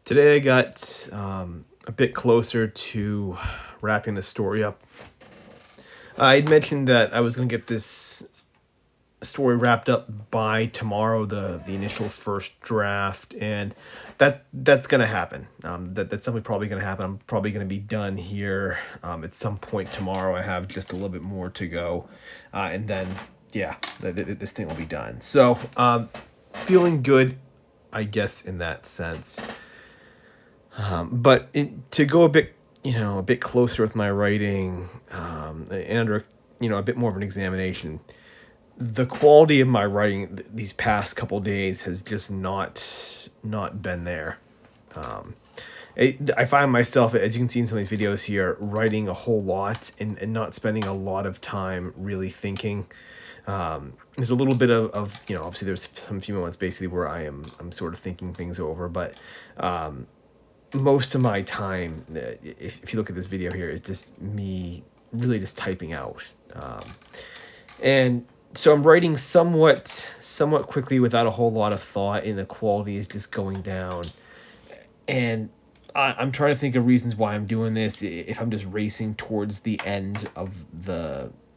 Today I got a bit closer to wrapping the story up. I'd mentioned that I was going to get this story wrapped up by tomorrow, the initial first draft, and that's going to happen. That's definitely probably going to happen. I'm probably going to be done here at some point tomorrow. I have just a little bit more to go, and then yeah, this thing will be done. So feeling good, I guess, in that sense. To go a bit closer with my writing, and under, a bit more of an examination, the quality of my writing these past couple days has just not been there. I find myself, as you can see in some of these videos here, writing a whole lot and not spending a lot of time really thinking. There's a little bit of obviously there's some few moments basically where I'm sort of thinking things over, but most of my time, if you look at this video here, is just me really just typing out. And so I'm writing somewhat quickly without a whole lot of thought, and the quality is just going down. And I'm trying to think of reasons why I'm doing this, if I'm just racing towards the end of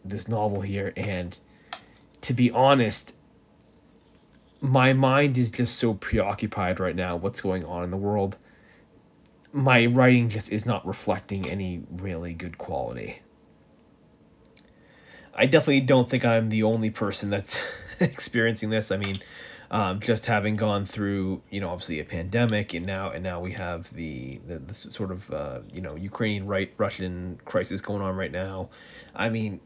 this novel here. And to be honest, my mind is just so preoccupied right now, what's going on in the world. My writing just is not reflecting any really good quality. I definitely don't think I'm the only person that's experiencing this. I mean, just having gone through, obviously a pandemic, and now we have the sort of Ukrainian Russian crisis going on right now. I mean,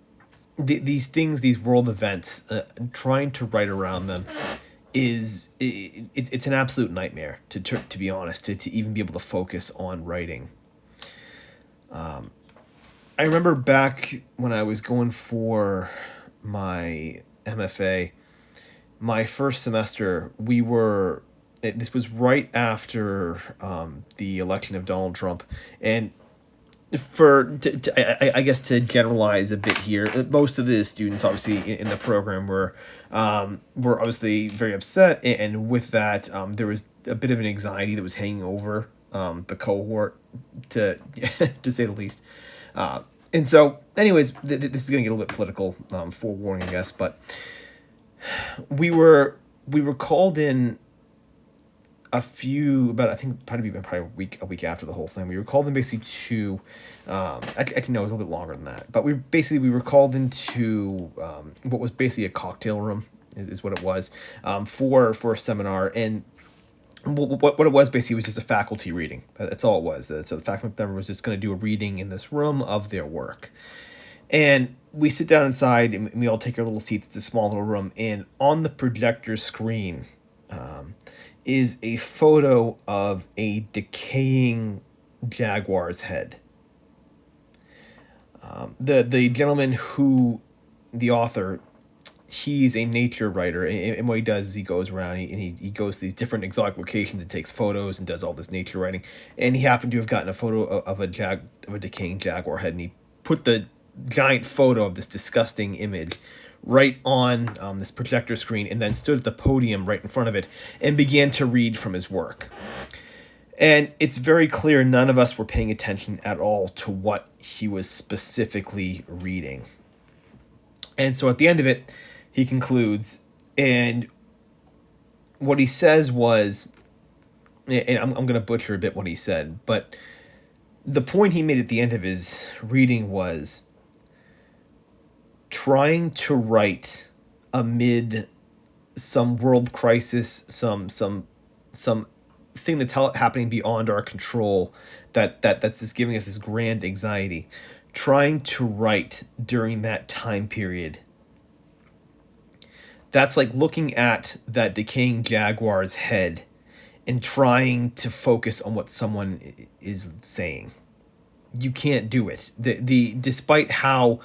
these world events, trying to write around them it's an absolute nightmare, to be honest, to even be able to focus on writing. I remember back when I was going for my MFA, my first semester, this was right after the election of Donald Trump. And I guess to generalize a bit here, most of the students obviously in the program were obviously very upset, and with that, there was a bit of an anxiety that was hanging over the cohort, to to say the least. And so, anyways, this is going to get a little bit political, forewarning, I guess, but we were called in I think probably a week after the whole thing. We were called in basically to, actually no, it was a little bit longer than that. But we were called into what was basically a cocktail room, is what it was, for a seminar. And what it was basically was just a faculty reading. That's all it was. So the faculty member was just going to do a reading in this room of their work. And we sit down inside, and we all take our little seats. It's a small little room, and on the projector screen is a photo of a decaying Jaguar's head. The gentleman the author, he's a nature writer, and what he does is he goes around and he goes to these different exotic locations and takes photos and does all this nature writing. And he happened to have gotten a photo of a decaying Jaguar head, and he put the giant photo of this disgusting image right on this projector screen, and then stood at the podium right in front of it and began to read from his work. And it's very clear none of us were paying attention at all to what he was specifically reading. And so at the end of it, he concludes, and what he says was, and I'm going to butcher a bit what he said, but the point he made at the end of his reading was, trying to write amid some world crisis, some thing that's happening beyond our control, that's just giving us this grand anxiety. Trying to write during that time period, that's like looking at that decaying Jaguar's head and trying to focus on what someone is saying. You can't do it. Despite how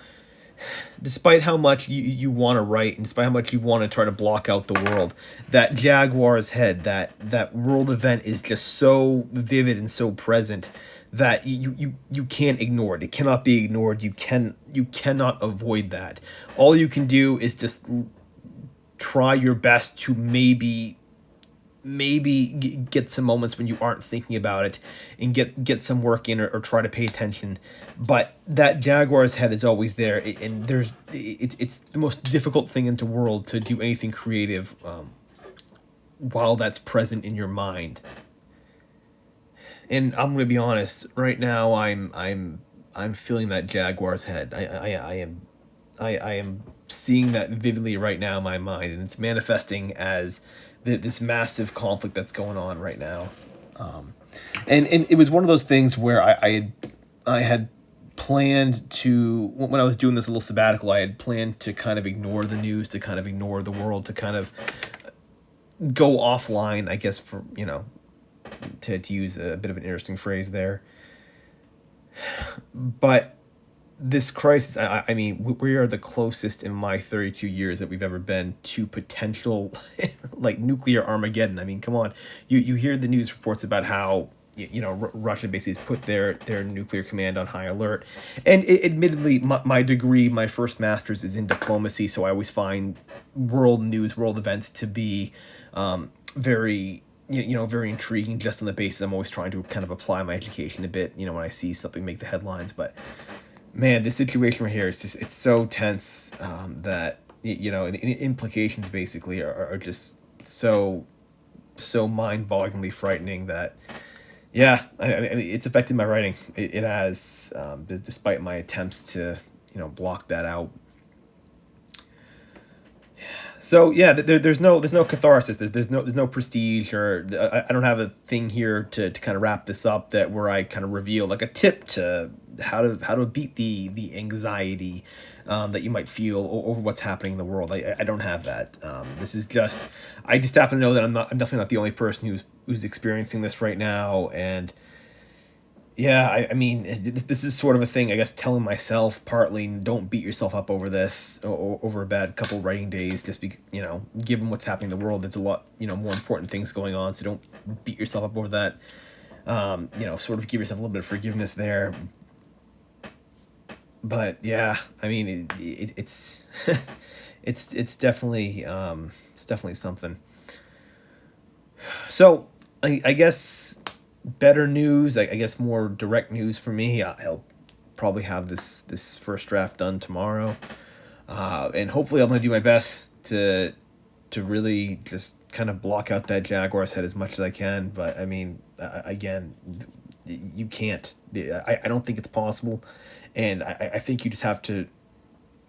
much you want to write, and despite how much you want to try to block out the world, that Jaguar's head, that world event is just so vivid and so present that you can't ignore it. It cannot be ignored. You cannot avoid that. All you can do is just try your best to maybe maybe get some moments when you aren't thinking about it and get some work in, or try to pay attention. But that Jaguar's head is always there, and it's the most difficult thing in the world to do anything creative while that's present in your mind. And I'm gonna be honest, right now I'm feeling that Jaguar's head. I am seeing that vividly right now in my mind, and it's manifesting as this massive conflict that's going on right now. And it was one of those things where I had planned to, when I was doing this little sabbatical, I had planned to kind of ignore the news, to kind of ignore the world, to kind of go offline, I guess, for, to use a bit of an interesting phrase there. But this crisis, I mean, we are the closest in my 32 years that we've ever been to potential like nuclear Armageddon. I mean, come on, you hear the news reports about how Russia basically has put their nuclear command on high alert. And admittedly, my degree, my first master's, is in diplomacy, so I always find world news, world events to be very very intriguing, just on the basis I'm always trying to kind of apply my education a bit, when I see something make the headlines. But man, this situation right here is just, it's so tense, that, and implications basically are just so mind-bogglingly frightening that, yeah, I mean, it's affected my writing. It has, despite my attempts to, block that out. So yeah, there's no catharsis. There's no prestige, or I don't have a thing here to kind of wrap this up, that where I kind of reveal like a tip to how to beat the anxiety that you might feel over what's happening in the world. I don't have that. This is just, I just happen to know that I'm definitely not the only person who's experiencing this right now. And yeah, I mean, this is sort of a thing, I guess, telling myself partly, don't beat yourself up over this, over a bad couple writing days, just given what's happening in the world, there's a lot, more important things going on, so don't beat yourself up over that. Sort of give yourself a little bit of forgiveness there. But yeah, I mean, it's it's definitely something. So I guess better news, I guess more direct news for me. I'll probably have this first draft done tomorrow, and hopefully I'm gonna do my best to really just kind of block out that Jaguar's head as much as I can. But I mean, again, you can't. I don't think it's possible, and I think you just have to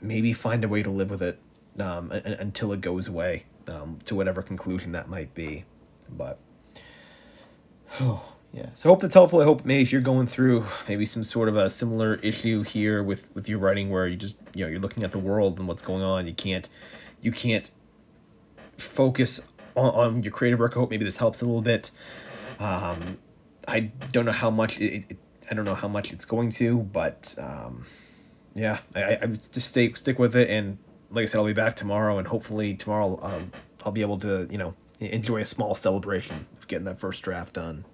maybe find a way to live with it, until it goes away, to whatever conclusion that might be. But yeah, so I hope that's helpful. I hope maybe if you're going through maybe some sort of a similar issue here with your writing, where you just, you're looking at the world and what's going on, you can't focus on your creative work. I hope maybe this helps a little bit. I don't know how much I don't know how much it's going to, but yeah, I would just stick with it. And like I said, I'll be back tomorrow, and hopefully tomorrow I'll be able to enjoy a small celebration of getting that first draft done.